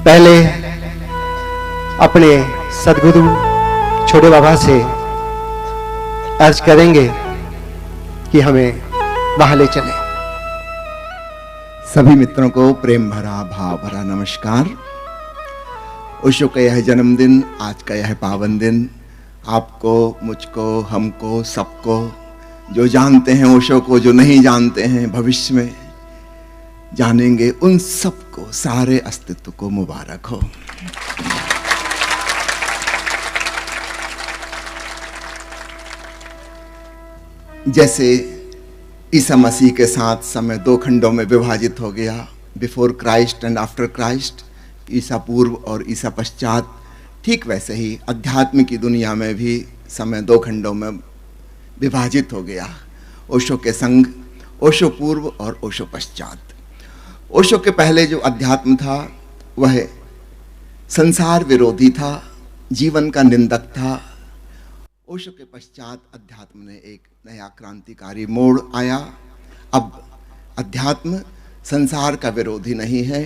पहले अपने सदगुरु छोटे बाबा से अर्ज करेंगे कि हमें वहां ले चले। सभी मित्रों को प्रेम भरा भाव भरा नमस्कार। ओशो का यह जन्मदिन, आज का यह पावन दिन आपको, मुझको, हमको, सबको, जो जानते हैं ओशो को, जो नहीं जानते हैं भविष्य में जानेंगे, उन सबको, सारे अस्तित्व को मुबारक हो। जैसे ईसा मसीह के साथ समय दो खंडों में विभाजित हो गया, before Christ and after Christ, ईसा पूर्व और ईसा पश्चात, ठीक वैसे ही अध्यात्म की दुनिया में भी समय दो खंडों में विभाजित हो गया। ओशो के संग, ओशो पूर्व और ओशो पश्चात। ओशो के पहले जो अध्यात्म था वह संसार विरोधी था, जीवन का निंदक था। ओशो के पश्चात अध्यात्म ने एक नया क्रांतिकारी मोड़ आया। अब अध्यात्म संसार का विरोधी नहीं है,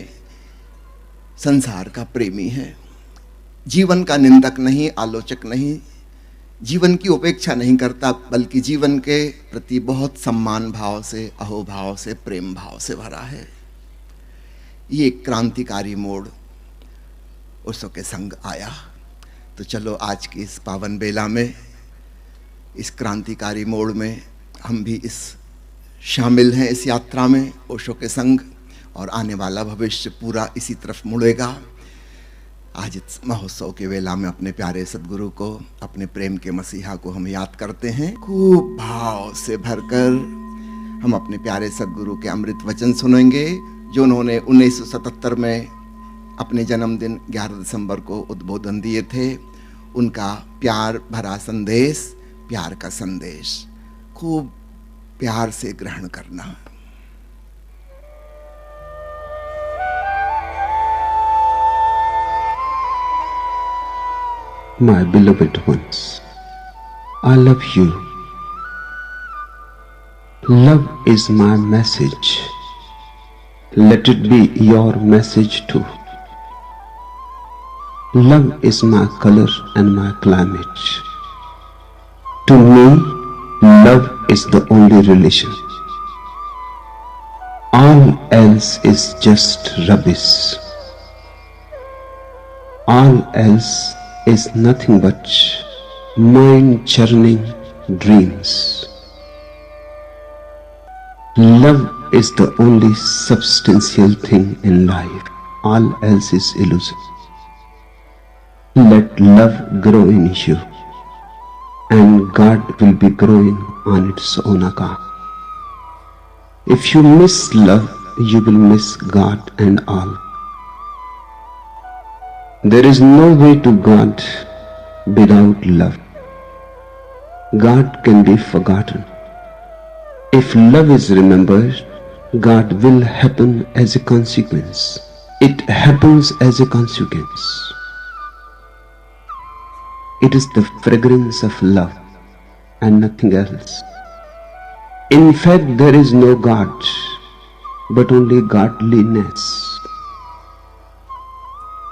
संसार का प्रेमी है। जीवन का निंदक नहीं, आलोचक नहीं, जीवन की उपेक्षा नहीं करता, बल्कि जीवन के प्रति बहुत सम्मान भाव से, अहोभाव से, प्रेम भाव से भरा है। ये क्रांतिकारी मोड़ ओशो के संग आया। तो चलो आज की इस पावन बेला में, इस क्रांतिकारी मोड़ में हम भी इस शामिल हैं, इस यात्रा में ओशो के संग, और आने वाला भविष्य पूरा इसी तरफ मुड़ेगा। आज इस महोत्सव के वेला में अपने प्यारे सदगुरु को, अपने प्रेम के मसीहा को हम याद करते हैं। खूब भाव से भरकर हम अपने प्यारे सदगुरु के अमृत वचन सुनेंगे, जो उन्होंने 1977 में अपने जन्मदिन 11 दिसंबर को उद्बोधन दिए थे। उनका प्यार भरा संदेश, प्यार का संदेश खूब प्यार से ग्रहण करना। My beloved ones, I love you. Love is my message. Let it be your message too. Love is my color and my climate. To me, love is the only relation. All else is just rubbish. All else is nothing but mind-churning dreams. Love is the only substantial thing in life. All else is illusion. Let love grow in you, and God will be growing on its own account. If you miss love, you will miss God and all. There is no way to God without love. God can be forgotten. If love is remembered, God will happen as a consequence. It happens as a consequence. It is the fragrance of love and nothing else. In fact, there is no God, but only godliness.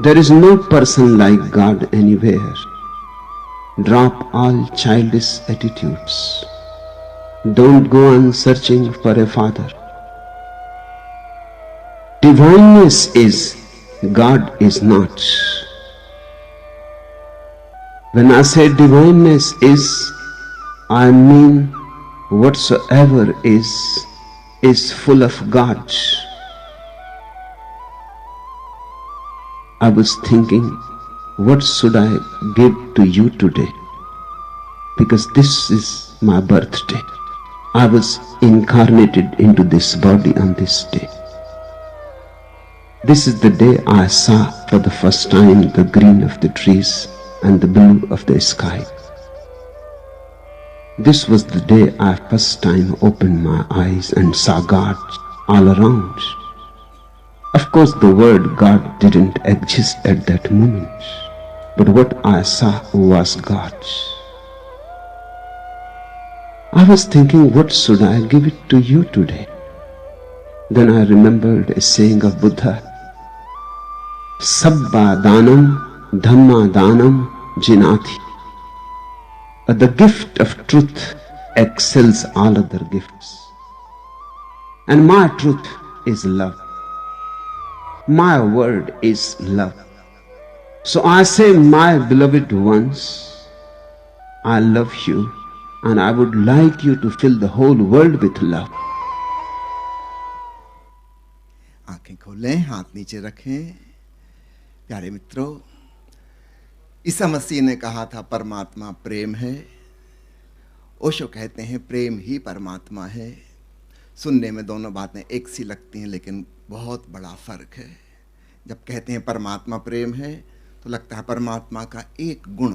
There is no person like God anywhere. Drop all childish attitudes. Don't go on searching for a father. Divineness is, God is not. When I say divineness is, I mean whatsoever is full of God. I was thinking, what should I give to you today? Because this is my birthday. I was incarnated into this body on this day. This is the day I saw for the first time the green of the trees and the blue of the sky. This was the day I first time opened my eyes and saw God all around. Of course, the word God didn't exist at that moment, but what I saw was God. I was thinking, what should I give it to you today? Then I remembered a saying of Buddha, Sabba danam dhamma danam jinati. The gift of truth excels all other gifts. And my truth is love. My word is love. So I say, my beloved ones, I love you and I would like you to fill the whole world with love. आंखें खोलें, हाथ नीचे रखें। प्यारे मित्रों, ईसा मसीह ने कहा था परमात्मा प्रेम है। ओशो कहते हैं प्रेम ही परमात्मा है। सुनने में दोनों बातें एक सी लगती हैं, लेकिन बहुत बड़ा फर्क है। जब कहते हैं परमात्मा प्रेम है तो लगता है परमात्मा का एक गुण,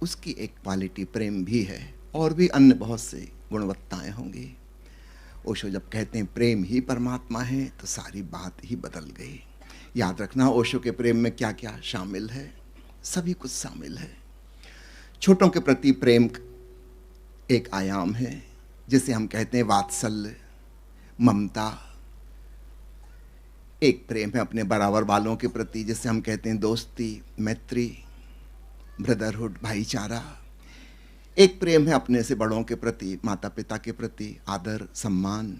उसकी एक क्वालिटी प्रेम भी है, और भी अन्य बहुत से गुणवत्ताएं होंगी। ओशो जब कहते हैं प्रेम ही परमात्मा है तो सारी बात ही बदल गई। याद रखना, ओशो के प्रेम में क्या क्या शामिल है, सभी कुछ शामिल है। छोटों के प्रति प्रेम एक आयाम है, जिसे हम कहते हैं वात्सल्य, ममता। एक प्रेम है अपने बराबर वालों के प्रति, जिसे हम कहते हैं दोस्ती, मैत्री, ब्रदरहुड, भाईचारा। एक प्रेम है अपने से बड़ों के प्रति, माता पिता के प्रति आदर, सम्मान,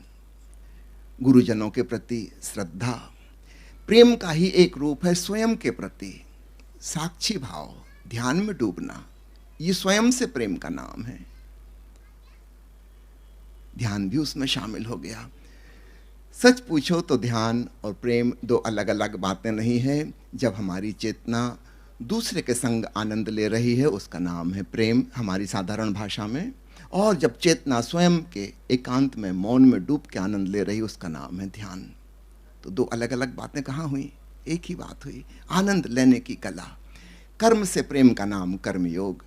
गुरुजनों के प्रति श्रद्धा। प्रेम का ही एक रूप है स्वयं के प्रति साक्षी भाव, ध्यान में डूबना। ये स्वयं से प्रेम का नाम है। ध्यान भी उसमें शामिल हो गया। सच पूछो तो ध्यान और प्रेम दो अलग अलग बातें नहीं हैं। जब हमारी चेतना दूसरे के संग आनंद ले रही है, उसका नाम है प्रेम हमारी साधारण भाषा में। और जब चेतना स्वयं के एकांत में मौन में डूब के आनंद ले रही, उसका नाम है ध्यान। तो दो अलग अलग बातें कहाँ हुई? एक ही बात हुई, आनंद लेने की कला। कर्म से प्रेम का नाम कर्मयोग,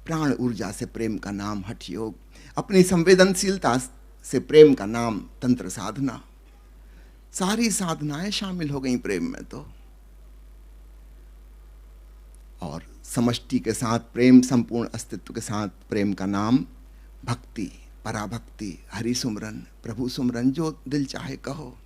प्राण ऊर्जा से प्रेम का नाम हठ योग, अपनी संवेदनशीलता से प्रेम का नाम तंत्र साधना। सारी साधनाएं शामिल हो गई प्रेम में तो। और समष्टि के साथ प्रेम, संपूर्ण अस्तित्व के साथ प्रेम का नाम भक्ति, पराभक्ति, हरि सुमरन, प्रभु सुमरन, जो दिल चाहे कहो।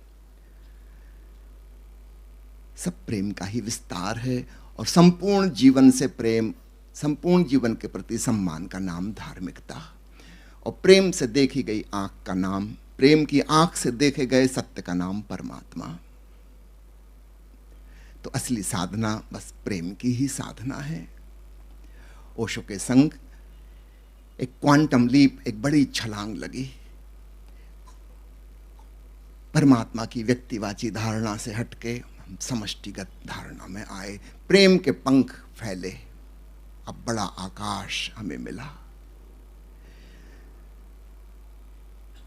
सब प्रेम का ही विस्तार है। और संपूर्ण जीवन से प्रेम, संपूर्ण जीवन के प्रति सम्मान का नाम धार्मिकता। और प्रेम से देखी गई आंख का नाम, प्रेम की आंख से देखे गए सत्य का नाम परमात्मा। तो असली साधना बस प्रेम की ही साधना है। ओशो के संग एक क्वांटम लीप, एक बड़ी छलांग लगी। परमात्मा की व्यक्तिवाची धारणा से हटके हम समष्टिगत धारणा में आए। प्रेम के पंख फैले, अब बड़ा आकाश हमें मिला।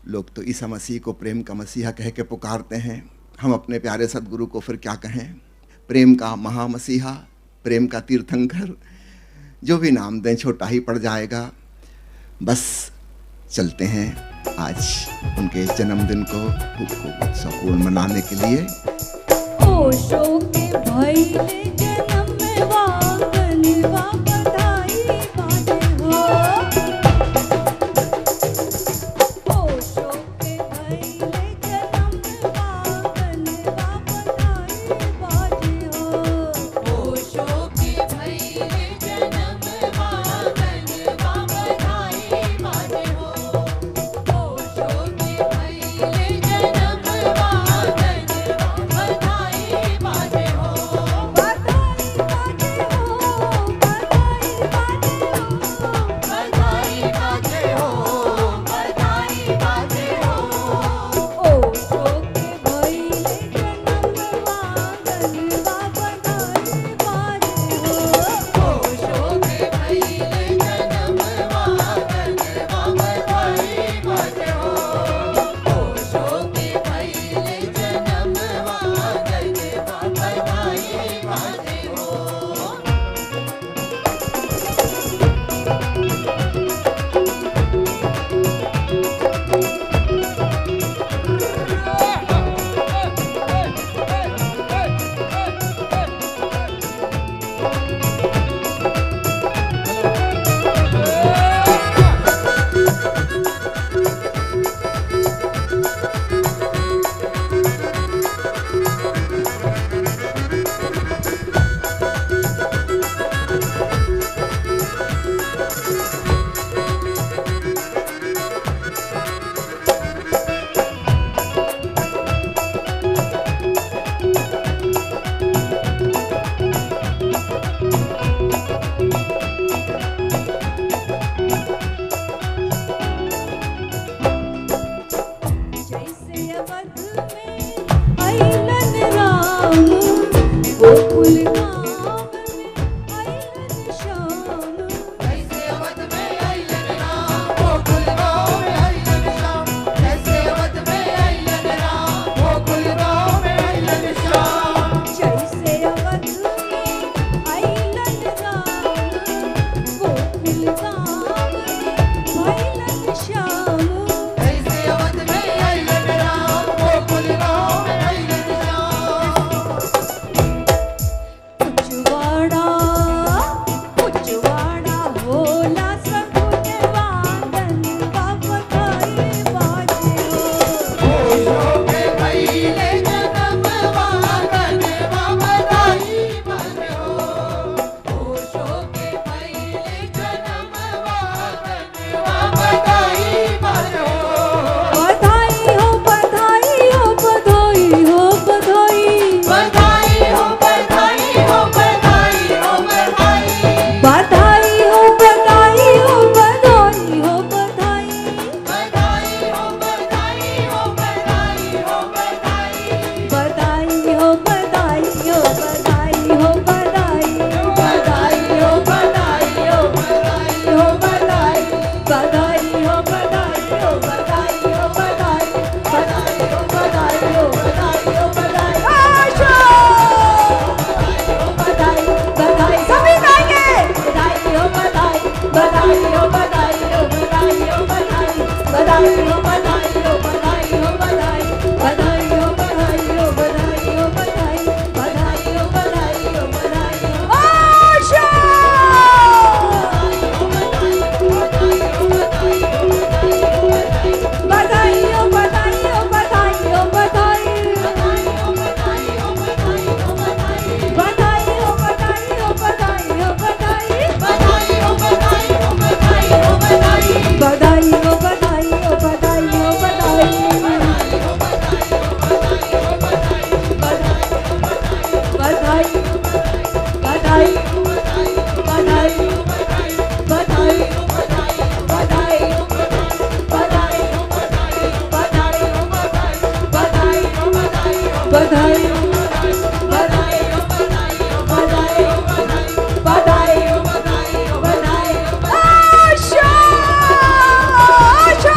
लोग तो ईसा मसीह को प्रेम का मसीहा कह के पुकारते हैं। हम अपने प्यारे सदगुरु को फिर क्या कहें? प्रेम का महामसीहा, प्रेम का तीर्थंकर, जो भी नाम दें छोटा ही पड़ जाएगा। बस चलते हैं आज उनके जन्मदिन को खूब उत्सवपूर्ण मनाने के लिए। ओशो के भइले जनमवा कनिवा बधाई बाजे हो। ओशो के भइले जनमवा कनिवा बधाई बाजे हो। ओशो के भइले जनमवा कनिवा बधाई बाजे हो। ओशो के भइले जनमवा कनिवा बधाई बाजे हो। बधाई बधाई बधाई बधाई बधाई बधाई आशा आशा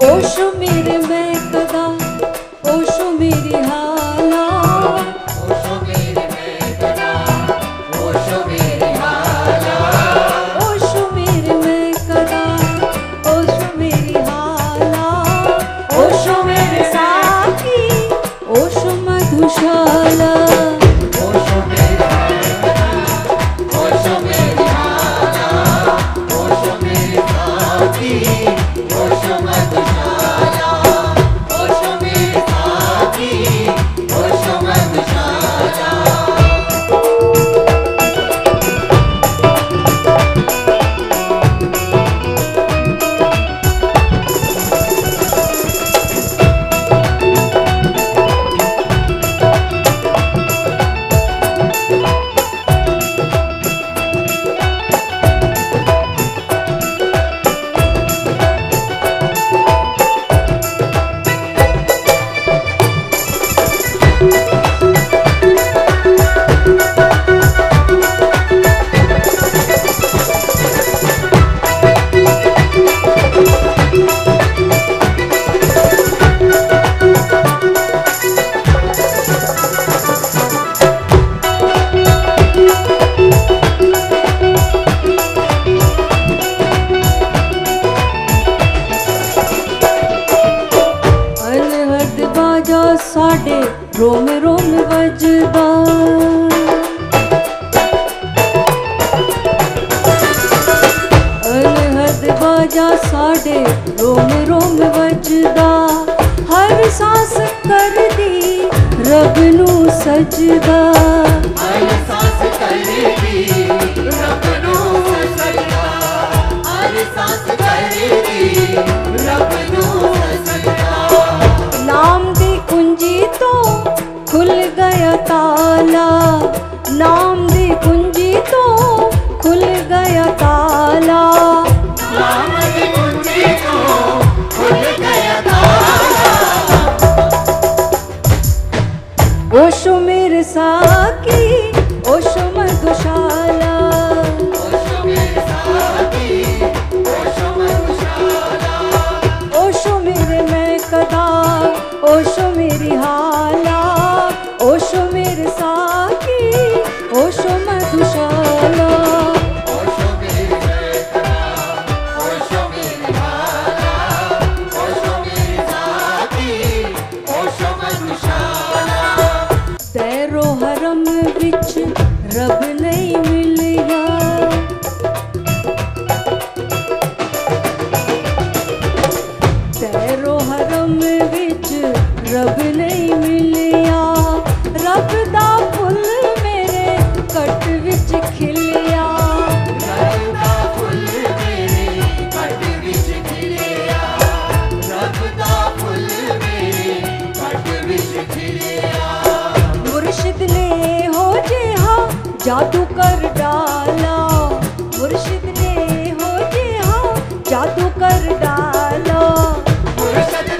ओशो मेरे मैं कदा ओशो मेरी हाला ओशो मेरे मैं कदा ओशो मेरी हाला ओशो मेरे मैं कदा ओशो मेरी हाला ओशो मेरे साथी ओशो मधुशाला ओशो मेरे ओशो मेरी हाला ओशो मेरे साथी ओशो मधुशाला ओशो मेरे साथी ओशो मधुशाला साडे रोम रोम वजदा अलहद बाजा साडे रोम रोम वजदा हर सांस कर दी रब नू सजदा हर सांस कर दी रब नू सजदा हर सांस कर दी रब नू सजदा नाम दी कुंजी तो खुल गया ताला नाम दी कुंजी तो खुल गया ताला नाम दी कुंजी तो खुल गया ताला ओशो मेरे साकी ओशो मधुशाला ओशो मेरे साकी ओशो मधुशाला ओशो मेरे मैं कदा ओशो मेरी हाला ओशो मेरे साकी ओशो मधुशाला ओशो मेरे मैं कदा ओशो मेरी हाला ओशो मेरे साकी ओशो मधुशाला तैरो हरम विच रब नहीं मिलिया तैरो हरम विच रब नहीं मिलिया रब दा फुल मेरे कट विच खिलिया रब दा फुल मेरे कट विच खिलिया रब दा फुल मेरे कट विच खिलिया मुर्शिद ने हो जिहा जादू कर डाला मुर्शिद ने हो जिहा जादू कर डाला मुर्शिद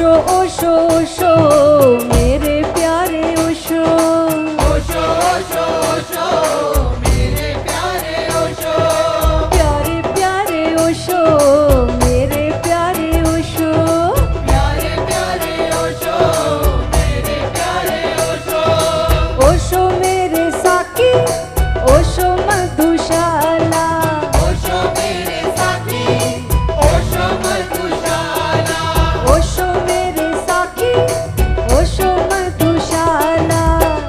ओशो ओशो ओशो मेरे प्यारे ओशो, ओशो ओशो ओशो मेरे प्यारे ओशो, प्यारे प्यारे ओशो मेरे प्यारे ओशो, प्यारे प्यारे ओशो मेरे प्यारे ओशो, ओशो मेरे साकी ओशो मधुशाला, ओशो मेरे साथी ओशो मधुशाला, ओशो मेरे साकी ओशो मधुशाला,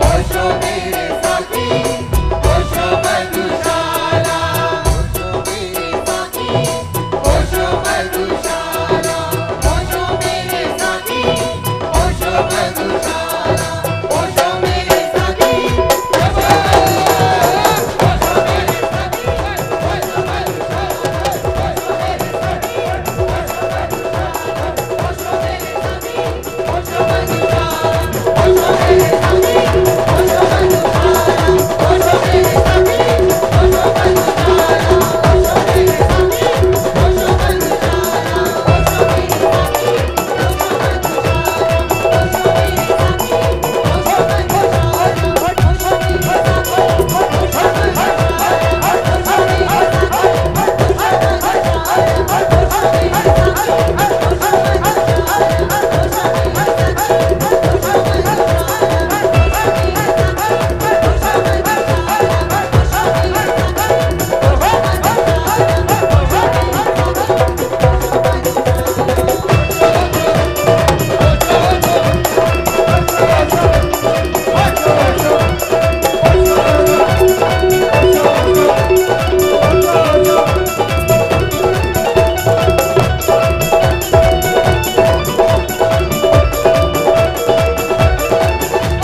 ओशो मेरे साथी ओशो मधुशाला, ओशो मेरे साथी ओशो मधुशाला, ओशो मेरे साथी ओशो मधुशाला, ओशो मेरे साथी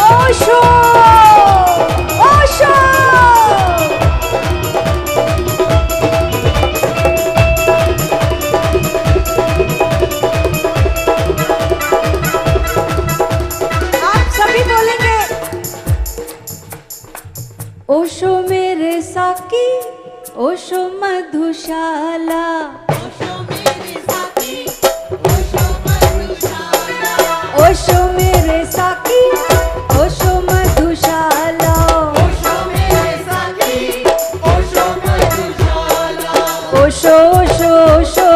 ओशो ओशो आप सभी बोलेंगे ओशो मेरे साकी ओशो मधुशाला, ओशो मेरे साथी ओशो मधुशाला, ओशो मेरे साकी ओशो मधुशाला, ओशो मेरे साथी ओशो मधुशाला, ओशो ओशो ओशो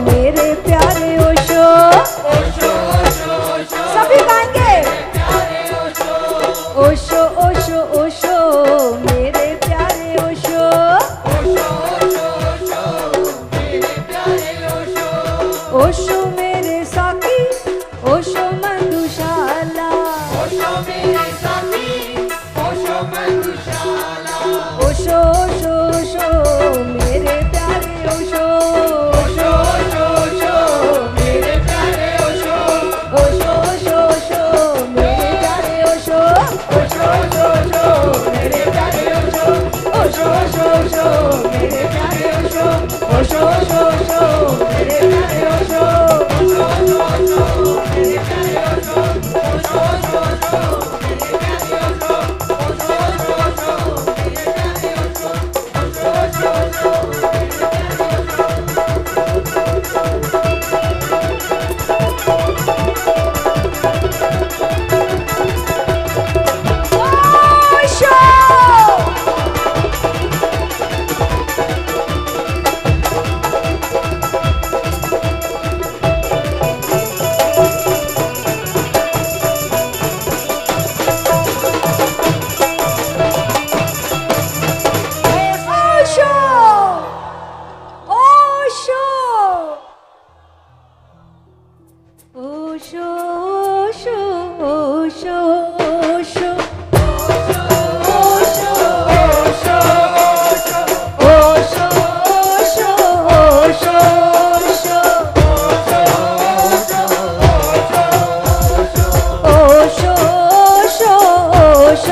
मेरे प्यारे ओशो, ओशो ओशो ओशो सभी गाएंगे प्यारे ओशो, ओशो ओशो ओशो मेरे प्यारे ओशो, ओशो ओशो ओशो मेरे प्यारे ओशो, ओशो मेरे साकी ओशो मधुशाला, ओशो मेरे साथी ओशो मधुशाला, ओशो ओशो ओशो मेरे प्यारे ओशो, ओशो ओशो ओशो मेरे प्यारे ओशो, ओशो ओशो ओशो मेरे प्यारे ओशो, ओशो ओशो ओशो मेरे प्यारे ओशो, ओशो ओशो ओशो मेरे प्यारे ओशो, ओशो ओशो ओशो मेरे प्यारे ओशो, ओशो ओशो ओशो मेरे प्यारे ओशो, ओशो ओशो ओशो मेरे प्यारे ओशो, ओशो ओशो ओशो मेरे प्यारे ओशो, ओशो ओशो ओशो मेरे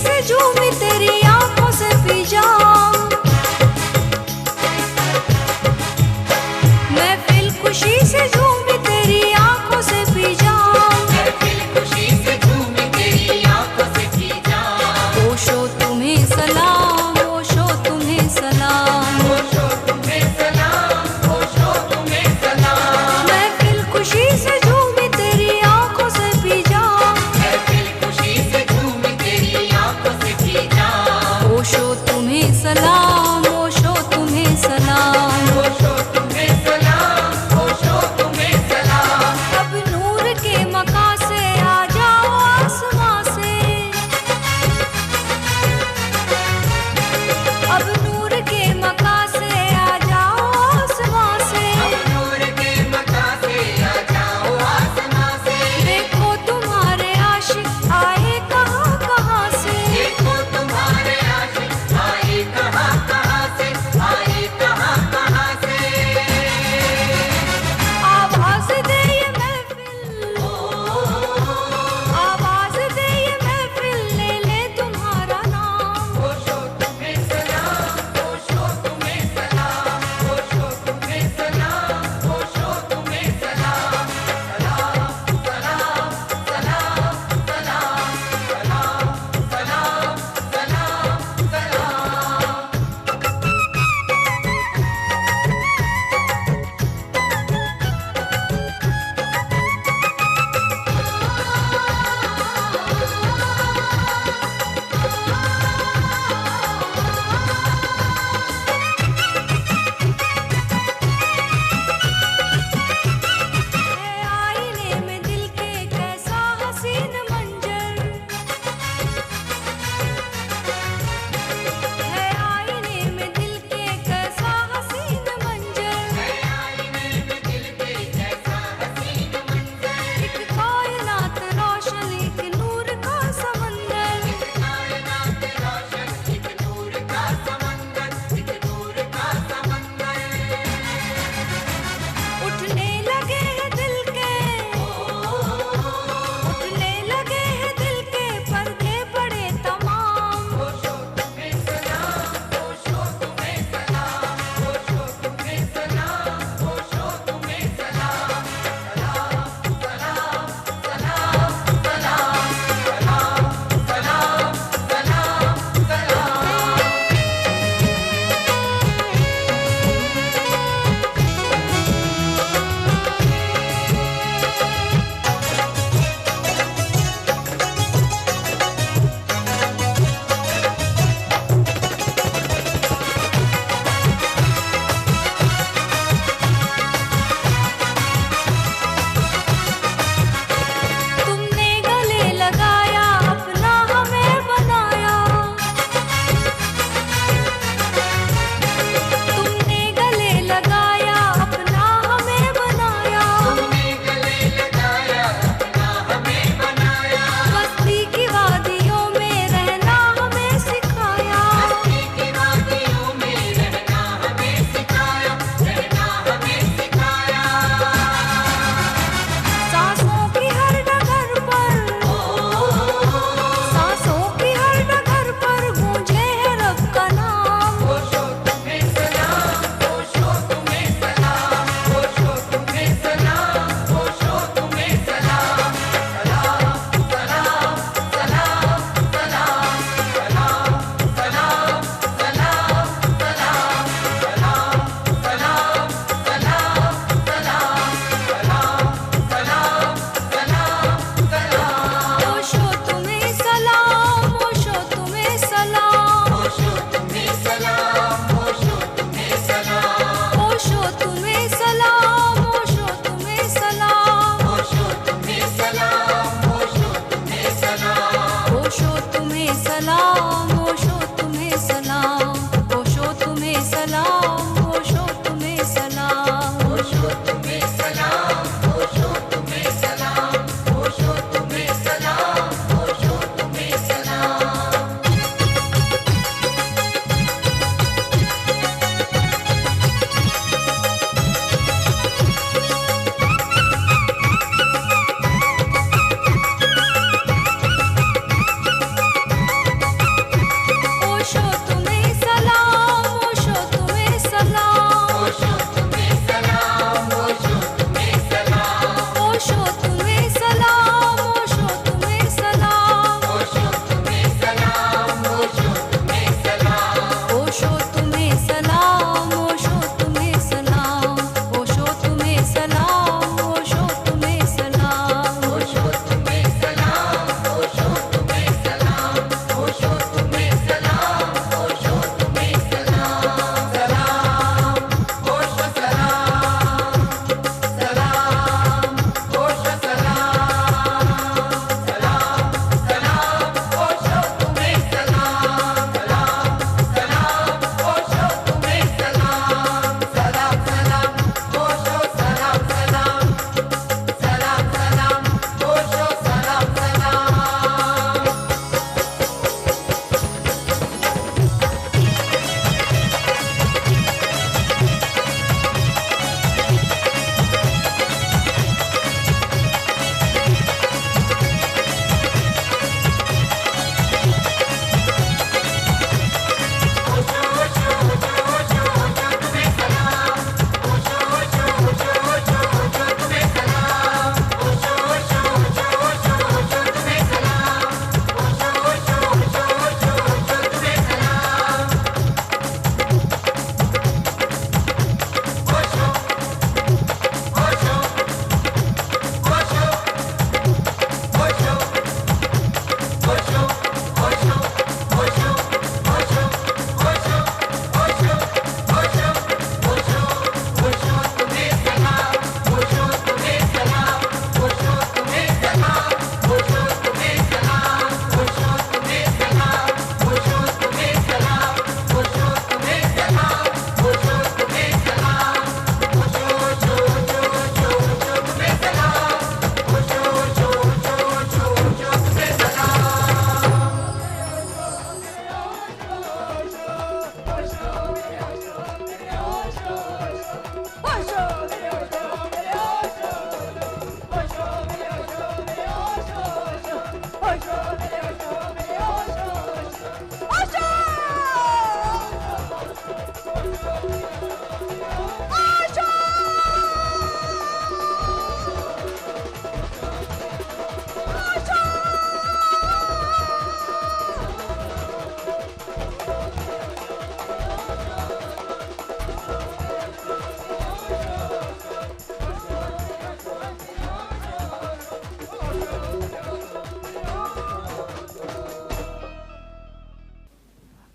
से झूमी तेरी आंखों से पी जाऊं, महफिल खुशी से झूमी तेरी आंखों से पी जाऊं, महफिल खुशी से झूमी तेरी आंखों से पी जाऊं। ओशो तुम्हें सलाम, ओशो तुम्हें सलाम, ओशो तुम्हें सलाम, ओशो तुम्हें सलाम। महफिल खुशी से झूमी तेरी आंखों से पी जाऊं, महफिल खुशी से झूमी तेरी आंखों से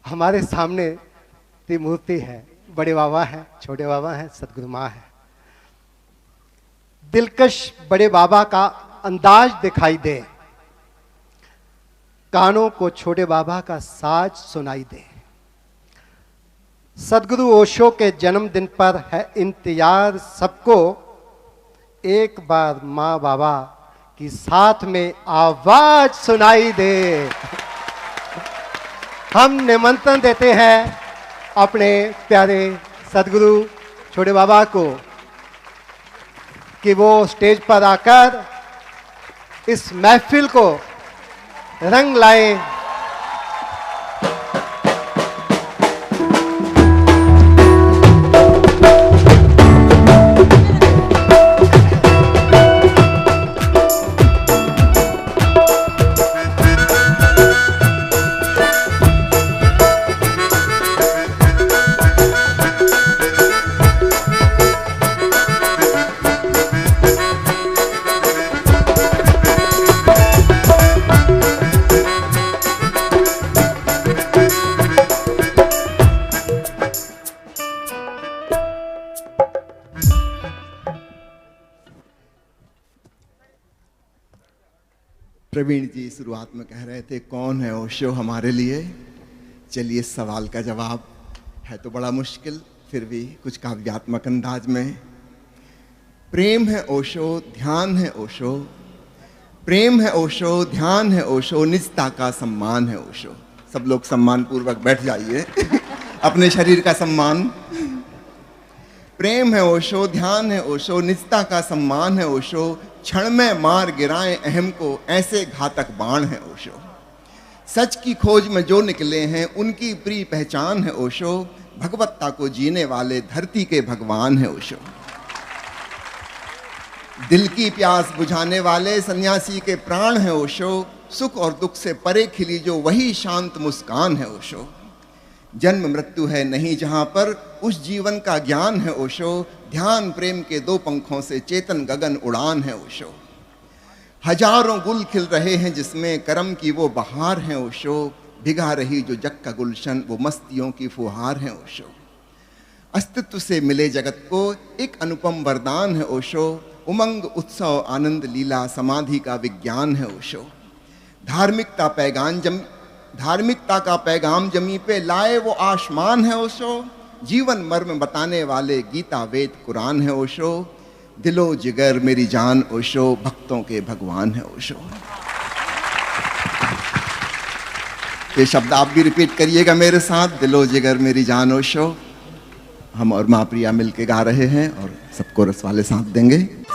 हमारे सामने त्रिमूर्ति है, बड़े बाबा हैं, छोटे बाबा हैं, सदगुरु माँ है। दिलकश बड़े बाबा का अंदाज दिखाई दे, कानों को छोटे बाबा का साज सुनाई दे। सदगुरु ओशो के जन्मदिन पर है इंतजार सबको, एक बार माँ बाबा की साथ में आवाज सुनाई दे। हम निमंत्रण देते हैं अपने प्यारे सदगुरु छोटे बाबा को कि वो स्टेज पर आकर इस महफिल को रंग लाए। प्रवीण जी शुरुआत में कह रहे थे कौन है ओशो हमारे लिए। चलिए इस सवाल का जवाब है तो बड़ा मुश्किल, फिर भी कुछ काव्यात्मक अंदाज में। प्रेम है ओशो, ध्यान है ओशो, प्रेम है ओशो, ध्यान है ओशो, निजता का सम्मान है ओशो। सब लोग सम्मान पूर्वक बैठ जाइए अपने शरीर का सम्मान। प्रेम है ओशो, ध्यान है ओशो, निजता का सम्मान है ओशो, क्षण में मार गिराएं अहम को ऐसे घातक बाण है ओशो। सच की खोज में जो निकले हैं उनकी प्रिय पहचान है ओशो, भगवत्ता को जीने वाले धरती के भगवान है ओशो। दिल की प्यास बुझाने वाले सन्यासी के प्राण है ओशो, सुख और दुख से परे खिली जो वही शांत मुस्कान है ओशो। जन्म मृत्यु है नहीं जहां पर उस जीवन का ज्ञान है ओशो, ध्यान प्रेम के दो पंखों से चेतन गगन उड़ान है ओशो। हजारों गुल खिल रहे हैं जिसमें करम की वो बहार है ओशो, भिगा रही जो जग का गुलशन वो मस्तियों की फुहार है ओशो। अस्तित्व से मिले जगत को एक अनुपम वरदान है ओशो, उमंग उत्सव आनंद लीला समाधि का विज्ञान है ओशो। धार्मिकता का पैगाम जमी पे लाए वो आसमान है ओशो, जीवन मर्म बताने वाले गीता वेद कुरान है ओशो। दिलो जिगर मेरी जान ओशो, भक्तों के भगवान है ओशो। ये शब्द आप भी रिपीट करिएगा मेरे साथ, दिलो जिगर मेरी जान ओशो। हम और माँ प्रिया मिलके गा रहे हैं और सबको रस वाले साथ देंगे।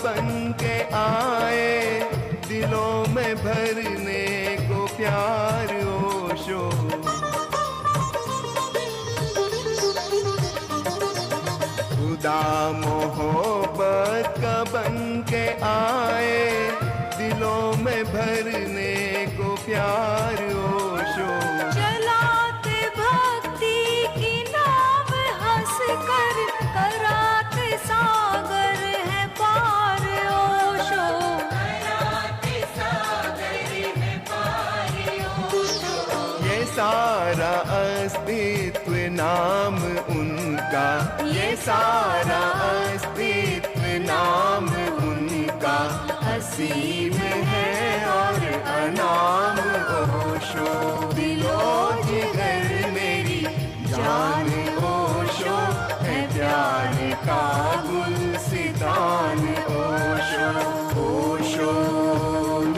बन के आए, दिलों में भरने को प्यार ओशो। खुदा मोहब्बत का बन के आए, दिलों में भरने को प्यार ओशो। चलाते भक्ति की नाव हंस कर, कराते सागर है पार ओशो। कराते सागर है पार ओशो। ये सारा अस्तित्व नाम उनका, ये सारा अस्तित्व नाम उनका, असीम है और अनाम ओशो। दिलो जिगर मेरी जान ओशो, है प्यार का गुलसितान ओशो। ओशो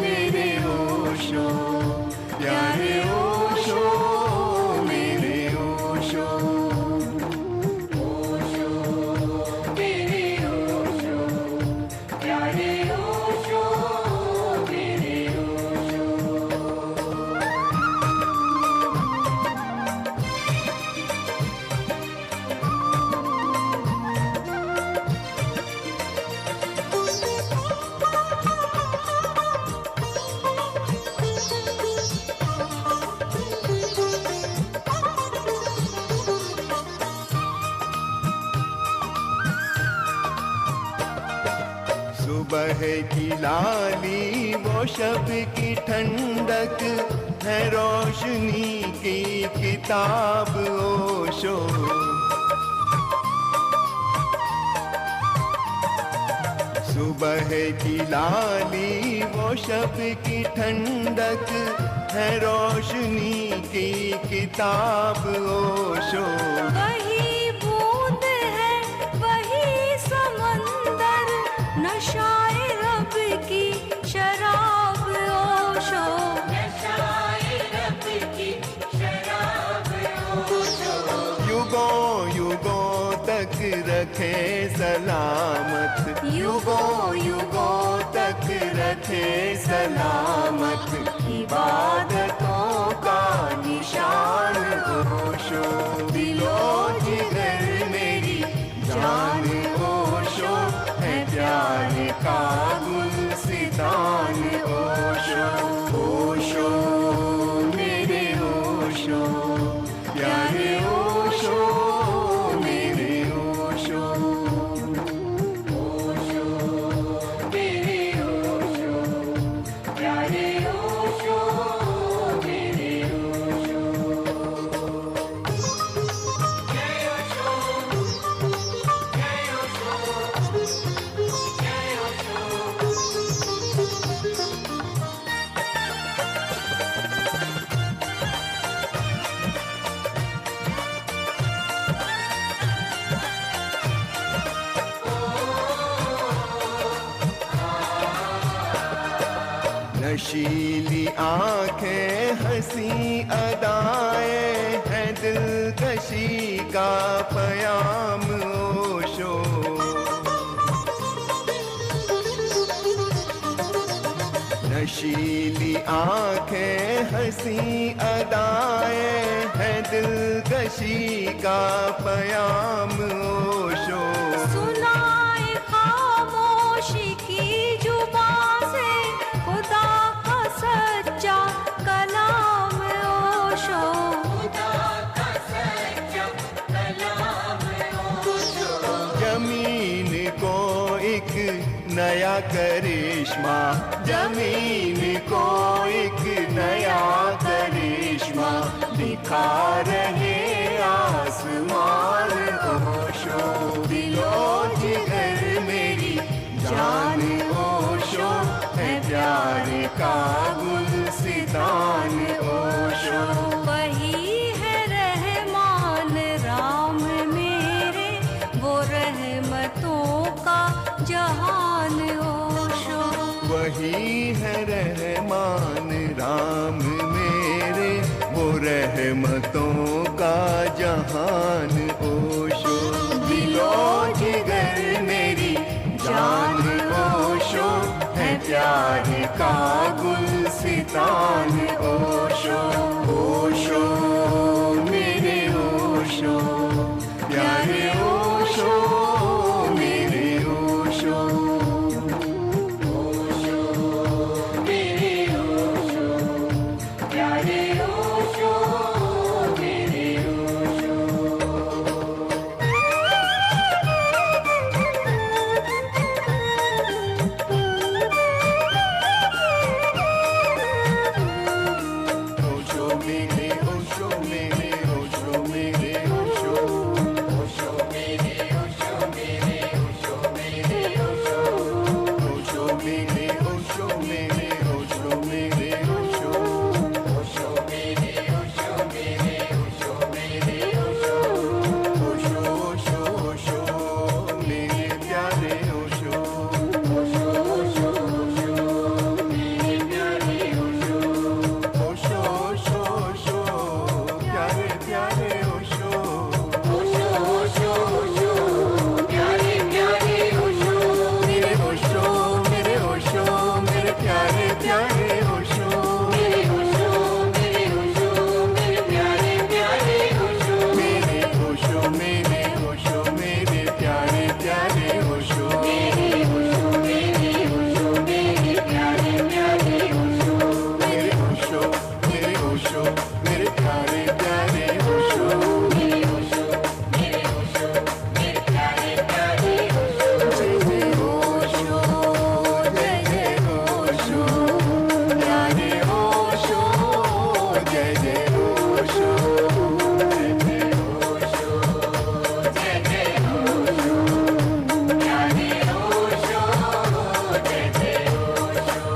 मेरे ओशो, प्यारे ओशो मेरे ओशो। ओशो मेरे ओशो, प्यारे ओशो मेरे ओशो। सुबह की लाली वो शब की ठंडक है, रोशनी की किताब ओशो। सुबह की लाली वो शब की ठंडक है, रोशनी की किताब ओशो। वही बूंद है वही समंदर, नशाए रब की शराब ओशो। नशाए रब की शराब ओशो। युगों युगों तक रखे सलामत, युगों युगों तक रखे सलामत, इबादतों का निशान ओशो। दिलो जिगर मेरी जान ओशो, है प्यार का गुलसितान ओशो। ओशो मेरे ओशो, प्यारे ओशो मेरे ओशो। ओशो मेरे ओशो, प्यारे ओशो मेरे ओशो। जय ओशो, जय ओशो, जय ओशो। नशीली आंखें हंसी अदाएं हैं, दिलकशी का पयाम ओशो। नशीली आंखें हंसी अदाएं हैं, दिलकशी का पयाम ओशो। सुनाए खामोशी की जुबां से खुदा का सच्चा कलाम ओशो। खुदा का सच्चा कलाम ओशो। जमीन को एक नया करिश्मा, जमीन को एक नया करिश्मा, दिखा रहे आसमान ओशो। दिलो जिगर मेरी जान ओशो, है प्यार का गुलसितान ओशो। वही है रहमान राम मेरे, वो रहमतों का जहान ओशो। वही है रहमान राम मेरे, वो रहमतों का जहान ओशो। दिलो जिगर मेरी जान प्राण ओशो ओशो मेरे ओशो प्यारे ओशो मेरे ओशो ओशो मेरे ओशो प्यारे ओशो मेरे ओशो ओशो मेरे ओशो मेरे ओशो मेरे ओशो ओशो मेरे ओशो मेरे ओशो मेरे ओशो ओशो मेरे ओशो मेरे ओशो मेरे ओशो ओशो मेरे ओशो मेरे ओशो मेरे ओशो ओशो ओशो ओशो मेरे प्यारे ओशो ओशो ओशो ओशो मेरे प्यारे ओशो ओशो ओशो ओशो प्यारे प्यारे ओशो ओशो ओशो ओशो प्यारे प्यारे ओशो मेरे ओशो मेरे ओशो मेरे प्यारे प्यारे ओशो मेरे ओशो मेरे ओशो मेरे प्यारे प्यारे ओशो मेरे ओशो मेरे ओशो मेरे प्यारे प्यारे ओशो मेरे ओशो मेरे ओशो मेरे प्यारे प्यारे ओशो मेरे ओशो मेरे ओशो मेरे प्यारे प्यारे ओशो मेरे ओशो मेरे ओशो मेरे प्यारे प्यारे ओशो जय जय ओशो जय जय ओशो प्यारे ओशो जय जय ओशो जय जय ओशो जय जय ओशो प्यारे ओशो जय जय ओशो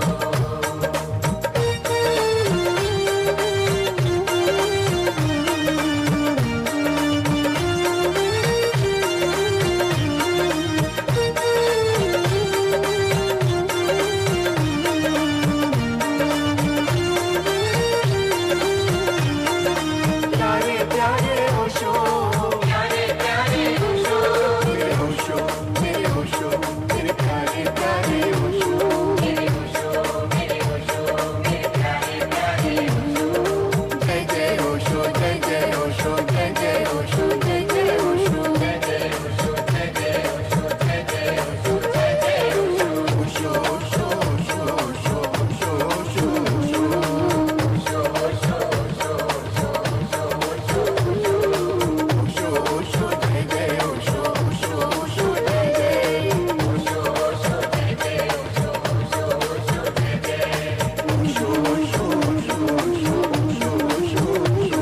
प्यारे प्यारे ओशो प्यारे प्यारे ओशो मेरे ओशो मेरे ओशो मेरे प्यारे प्यारे ओशो मेरे ओशो मेरे ओशो मेरे प्यारे प्यारे ओशो जय जय ओशो जय जय ओशो जय जय ओशो जय जय ओशो जय जय ओशो जय जय ओशो जय जय ओशो जय जय ओशो ओशो ओशो ओशो ओशो ओशो ओशो ओशो ओशो ओशो ओशो ओशो ओशो ओशो ओशो जय जय ओशो ओशो ओशो जय जय ओशो ओशो जय जय ओशो ओशो ओशो जय जय ओशो ओशो ओशो ओशो ओशो ओशो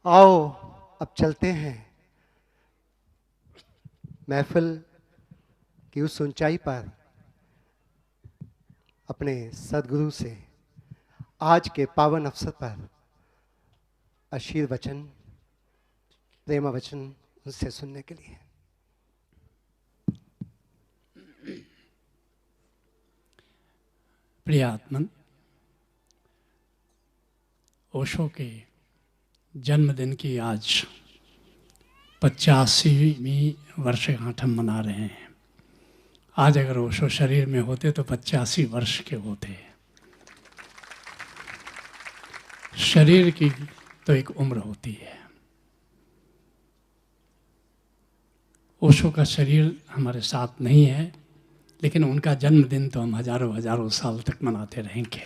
आओ अब चलते हैं महफिल की उस ऊंचाई पर अपने सदगुरु से आज के पावन अवसर पर आशीर्वचन प्रेम वचन उनसे सुनने के लिए। प्रिय आत्मन, ओशो के जन्मदिन की आज 85वीं वर्षगांठ हम मना रहे हैं। आज अगर ओशो शरीर में होते तो 85 वर्ष के होते। शरीर की तो एक उम्र होती है। ओशो का शरीर हमारे साथ नहीं है, लेकिन उनका जन्मदिन तो हम हजारों हजारों साल तक मनाते रहेंगे।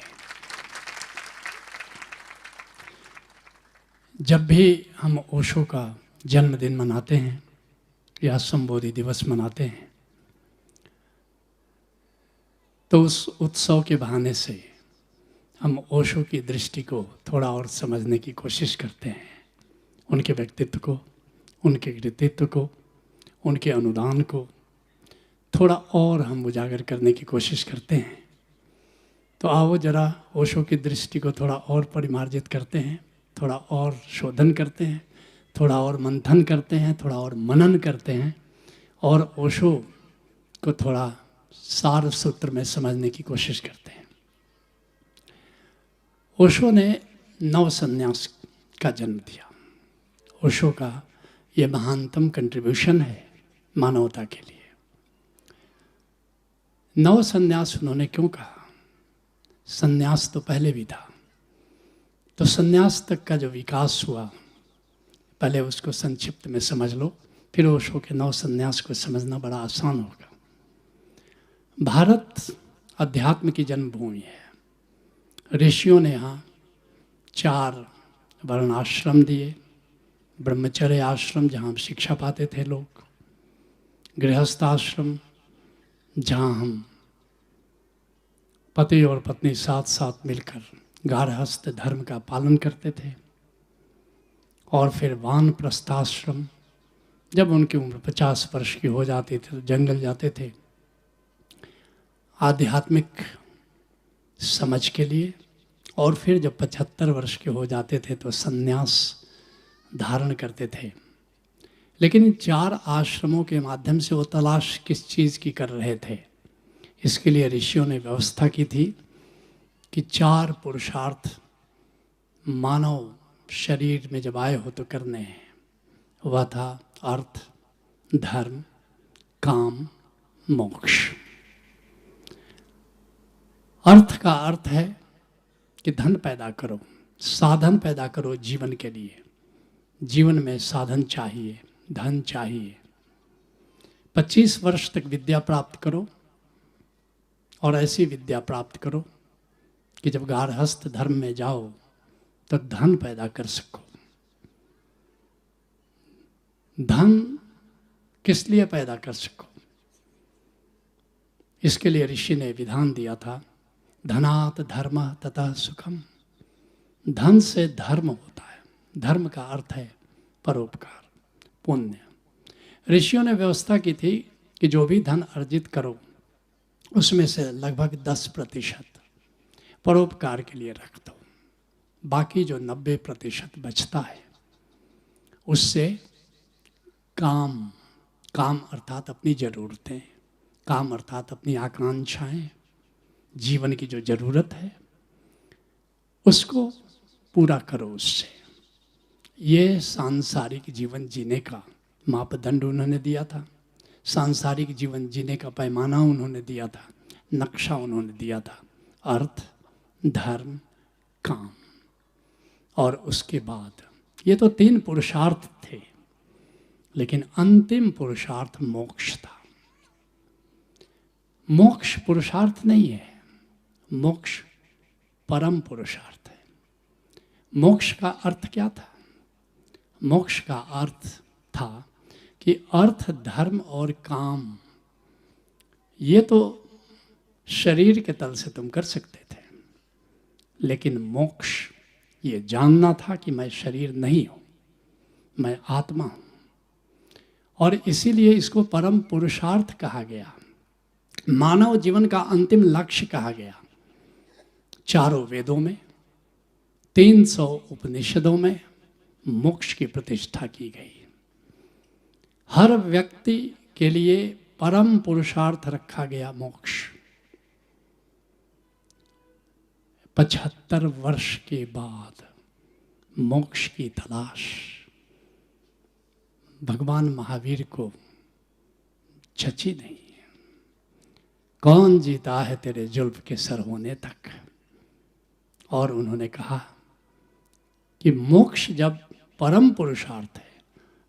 जब भी हम ओशो का जन्मदिन मनाते हैं या संबोधि दिवस मनाते हैं, तो उस उत्सव के बहाने से हम ओशो की दृष्टि को थोड़ा और समझने की कोशिश करते हैं। उनके व्यक्तित्व को, उनके कृतित्व को, उनके अनुदान को थोड़ा और हम उजागर करने की कोशिश करते हैं। तो आओ जरा ओशो की दृष्टि को थोड़ा और परिमार्जित करते हैं, थोड़ा और शोधन करते हैं, थोड़ा और मंथन करते हैं, थोड़ा और मनन करते हैं और ओशो को थोड़ा सार सूत्र में समझने की कोशिश करते हैं। ओशो ने नव संन्यास का जन्म दिया। ओशो का ये महानतम कंट्रीब्यूशन है मानवता के लिए। नव संन्यास उन्होंने क्यों कहा? संन्यास तो पहले भी था, तो संन्यास तक का जो विकास हुआ, पहले उसको संक्षिप्त में समझ लो, फिर ओशो के नव संन्यास को समझना बड़ा आसान होगा। भारत अध्यात्म की जन्मभूमि है। ऋषियों ने यहाँ 4 वर्णाश्रम दिए। ब्रह्मचर्य आश्रम जहाँ हम शिक्षा पाते थे लोग, गृहस्थ आश्रम जहाँ हम पति और पत्नी साथ साथ मिलकर गारहस्थ धर्म का पालन करते थे, और फिर वानप्रस्थाश्रम, जब उनकी उम्र 50 वर्ष की हो जाती थी तो जंगल जाते थे आध्यात्मिक समझ के लिए, और फिर जब 75 वर्ष के हो जाते थे तो संन्यास धारण करते थे। लेकिन इन 4 आश्रमों के माध्यम से वो तलाश किस चीज़ की कर रहे थे? इसके लिए ऋषियों ने व्यवस्था की थी कि 4 पुरुषार्थ मानव शरीर में जब आए हो तो करने हैं। वह था अर्थ, धर्म, काम, मोक्ष। अर्थ का अर्थ है कि धन पैदा करो, साधन पैदा करो जीवन के लिए। जीवन में साधन चाहिए, धन चाहिए। 25 वर्ष तक विद्या प्राप्त करो, और ऐसी विद्या प्राप्त करो कि जब गारहस्थ धर्म में जाओ तो धन पैदा कर सको। धन किस लिए पैदा कर सको? इसके लिए ऋषि ने विधान दिया था, धनात् धर्म तथा सुखम। धन से धर्म होता है। धर्म का अर्थ है परोपकार, पुण्य। ऋषियों ने व्यवस्था की थी कि जो भी धन अर्जित करो उसमें से लगभग 10% परोपकार के लिए रख दो। बाकी जो 90% बचता है उससे काम अर्थात अपनी ज़रूरतें, काम अर्थात अपनी आकांक्षाएं, जीवन की जो ज़रूरत है उसको पूरा करो उससे। ये सांसारिक जीवन जीने का मापदंड उन्होंने दिया था, सांसारिक जीवन जीने का पैमाना उन्होंने दिया था, नक्शा उन्होंने दिया था। अर्थ, धर्म, काम, और उसके बाद ये तो 3 पुरुषार्थ थे, लेकिन अंतिम पुरुषार्थ मोक्ष था। मोक्ष पुरुषार्थ नहीं है, मोक्ष परम पुरुषार्थ है। मोक्ष का अर्थ क्या था? मोक्ष का अर्थ था कि अर्थ, धर्म और काम ये तो शरीर के तल से तुम कर सकते थे, लेकिन मोक्ष ये जानना था कि मैं शरीर नहीं हूँ, मैं आत्मा हूँ। और इसीलिए इसको परम पुरुषार्थ कहा गया, मानव जीवन का अंतिम लक्ष्य कहा गया। 4 वेदों में, 300 उपनिषदों में मोक्ष की प्रतिष्ठा की गई। हर व्यक्ति के लिए परम पुरुषार्थ रखा गया मोक्ष। 75 वर्ष के बाद मोक्ष की तलाश भगवान महावीर को छची नहीं। कौन जीता है तेरे जुल्फ के सर होने तक? और उन्होंने कहा कि मोक्ष जब परम पुरुषार्थ है,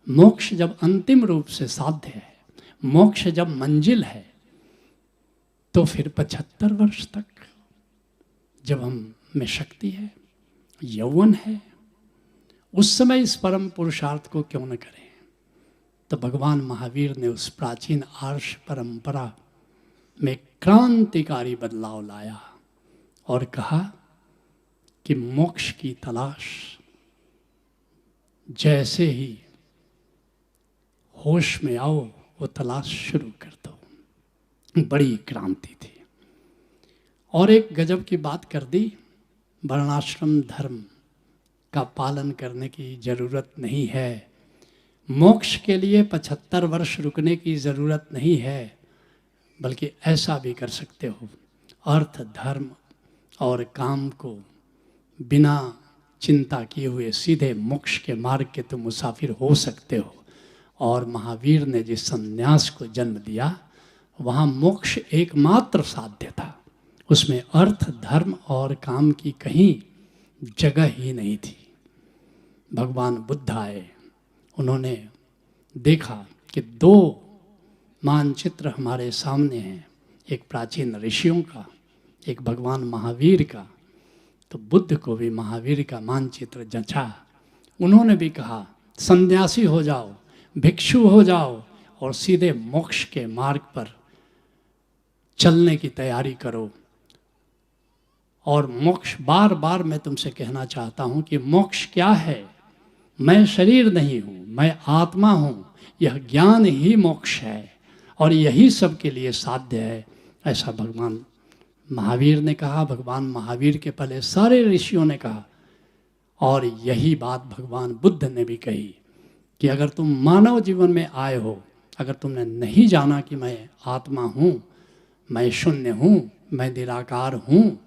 मोक्ष जब अंतिम रूप से साध्य है, मोक्ष जब मंजिल है, तो फिर 75 वर्ष तक जब हम में शक्ति है, यौवन है, उस समय इस परम पुरुषार्थ को क्यों न करें? तो भगवान महावीर ने उस प्राचीन आर्ष परंपरा में क्रांतिकारी बदलाव लाया और कहा कि मोक्ष की तलाश जैसे ही होश में आओ वो तलाश शुरू कर दो। बड़ी क्रांति थी। और एक गजब की बात कर दी, वर्णाश्रम धर्म का पालन करने की जरूरत नहीं है, मोक्ष के लिए 75 वर्ष रुकने की ज़रूरत नहीं है, बल्कि ऐसा भी कर सकते हो, अर्थ धर्म और काम को बिना चिंता किए हुए सीधे मोक्ष के मार्ग के तुम मुसाफिर हो सकते हो। और महावीर ने जिस संन्यास को जन्म दिया वहाँ मोक्ष एकमात्र साध्य था, उसमें अर्थ धर्म और काम की कहीं जगह ही नहीं थी। भगवान बुद्ध आए, उन्होंने देखा कि दो मानचित्र हमारे सामने हैं, एक प्राचीन ऋषियों का, एक भगवान महावीर का। तो बुद्ध को भी महावीर का मानचित्र जचा। उन्होंने भी कहा सन्यासी हो जाओ, भिक्षु हो जाओ और सीधे मोक्ष के मार्ग पर चलने की तैयारी करो। और मोक्ष, बार बार मैं तुमसे कहना चाहता हूँ कि मोक्ष क्या है? मैं शरीर नहीं हूँ, मैं आत्मा हूँ। यह ज्ञान ही मोक्ष है और यही सबके लिए साध्य है, ऐसा भगवान महावीर ने कहा। भगवान महावीर के पहले सारे ऋषियों ने कहा। और यही बात भगवान बुद्ध ने भी कही कि अगर तुम मानव जीवन में आए हो, अगर तुमने नहीं जाना कि मैं आत्मा हूँ, मैं शून्य हूँ, मैं निराकार हूँ,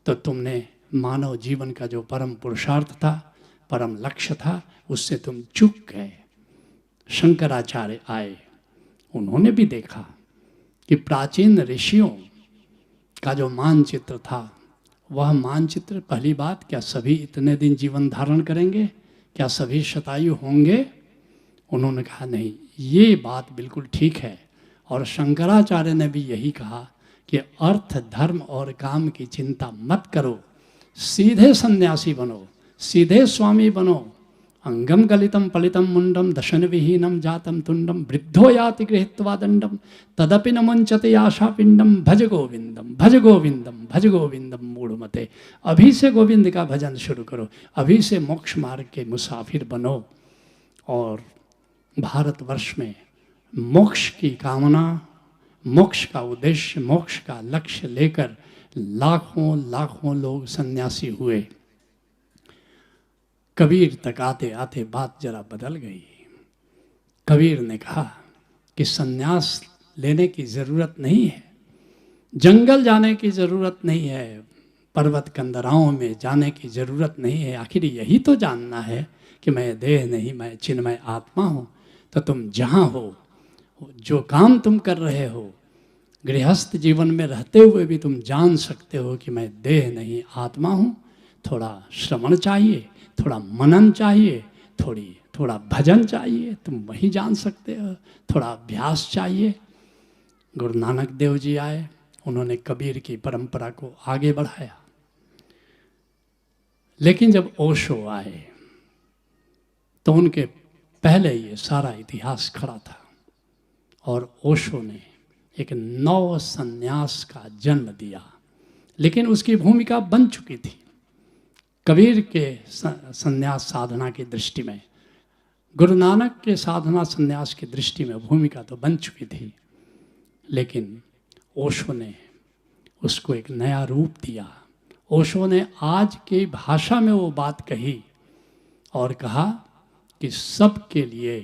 तो तुमने मानव जीवन का जो परम पुरुषार्थ था, परम लक्ष्य था, उससे तुम चूक गए। शंकराचार्य आए, उन्होंने भी देखा कि प्राचीन ऋषियों का जो मानचित्र था, वह मानचित्र, पहली बात, क्या सभी इतने दिन जीवन धारण करेंगे? क्या सभी शतायु होंगे? उन्होंने कहा नहीं, ये बात बिल्कुल ठीक है। और शंकराचार्य ने भी यही कहा कि अर्थ धर्म और काम की चिंता मत करो, सीधे सन्यासी बनो, सीधे स्वामी बनो। अंगम गलितम पलितम मुंडम दशन विहीनम जातम तुंडम वृद्धो याति गृहीत्वा दंडम तदपि न मुंचते आशा पिंडम भज गोविंदम भज गोविंदम भज गोविंदम मूढ़मते। अभी से गोविंद का भजन शुरू करो, अभी से मोक्ष मार्ग के मुसाफिर बनो। और भारतवर्ष में मोक्ष की कामना, मोक्ष का उद्देश्य, मोक्ष का लक्ष्य लेकर लाखों लाखों लोग सन्यासी हुए। कबीर तक आते आते बात जरा बदल गई। कबीर ने कहा कि सन्यास लेने की ज़रूरत नहीं है, जंगल जाने की ज़रूरत नहीं है, पर्वत कंदराओं में जाने की ज़रूरत नहीं है। आखिर यही तो जानना है कि मैं देह नहीं, मैं चिन्मय आत्मा हूँ। तो तुम जहाँ हो, जो काम तुम कर रहे हो, गृहस्थ जीवन में रहते हुए भी तुम जान सकते हो कि मैं देह नहीं आत्मा हूँ। थोड़ा श्रवण चाहिए, थोड़ा मनन चाहिए, थोड़ा भजन चाहिए, तुम वही जान सकते हो। थोड़ा अभ्यास चाहिए। गुरु नानक देव जी आए, उन्होंने कबीर की परंपरा को आगे बढ़ाया। लेकिन जब ओशो आए तो उनके पहले ये सारा इतिहास खड़ा था और ओशो ने एक नव संन्यास का जन्म दिया। लेकिन उसकी भूमिका बन चुकी थी। कबीर के संन्यास साधना की दृष्टि में, गुरु नानक के साधना संन्यास की दृष्टि में भूमिका तो बन चुकी थी, लेकिन ओशो ने उसको एक नया रूप दिया। ओशो ने आज की भाषा में वो बात कही और कहा कि सबके लिए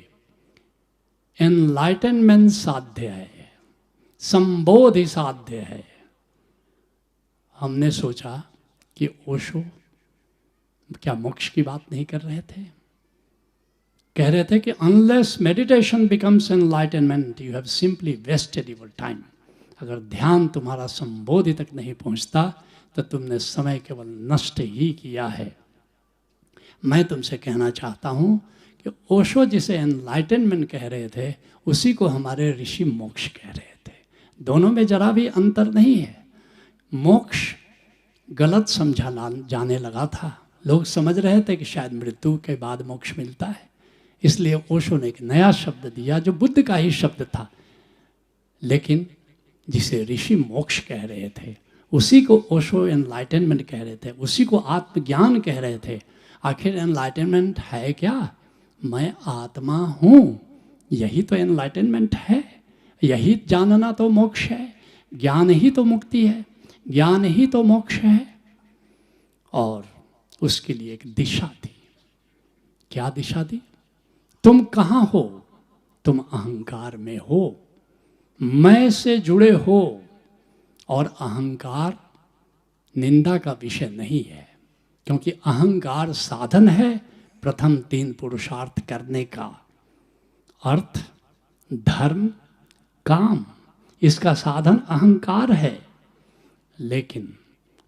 एनलाइटनमेंट साध्य है, संबोधि साध्य है। हमने सोचा कि ओशो क्या मोक्ष की बात नहीं कर रहे थे? कह रहे थे कि unless meditation becomes enlightenment you have simply wasted your time. अगर ध्यान तुम्हारा संबोधि तक नहीं पहुंचता तो तुमने समय केवल नष्ट ही किया है। मैं तुमसे कहना चाहता हूं कि ओशो जिसे एनलाइटनमेंट कह रहे थे, उसी को हमारे ऋषि मोक्ष कह रहे थे। दोनों में जरा भी अंतर नहीं है। मोक्ष गलत समझा जाने लगा था। लोग समझ रहे थे कि शायद मृत्यु के बाद मोक्ष मिलता है, इसलिए ओशो ने एक नया शब्द दिया जो बुद्ध का ही शब्द था, लेकिन जिसे ऋषि मोक्ष कह रहे थे उसी को ओशो एनलाइटनमेंट कह रहे थे, उसी को आत्मज्ञान कह रहे थे। आखिर एनलाइटनमेंट है क्या? मैं आत्मा हूँ, यही तो एनलाइटनमेंट है। यही जानना तो मोक्ष है। ज्ञान ही तो मुक्ति है, ज्ञान ही तो मोक्ष है। और उसके लिए एक दिशा थी। क्या दिशा दी? तुम कहाँ हो? तुम अहंकार में हो, मैं से जुड़े हो, और अहंकार निंदा का विषय नहीं है, क्योंकि अहंकार साधन है प्रथम 3 पुरुषार्थ करने का, अर्थ, धर्म, काम। इसका साधन अहंकार है, लेकिन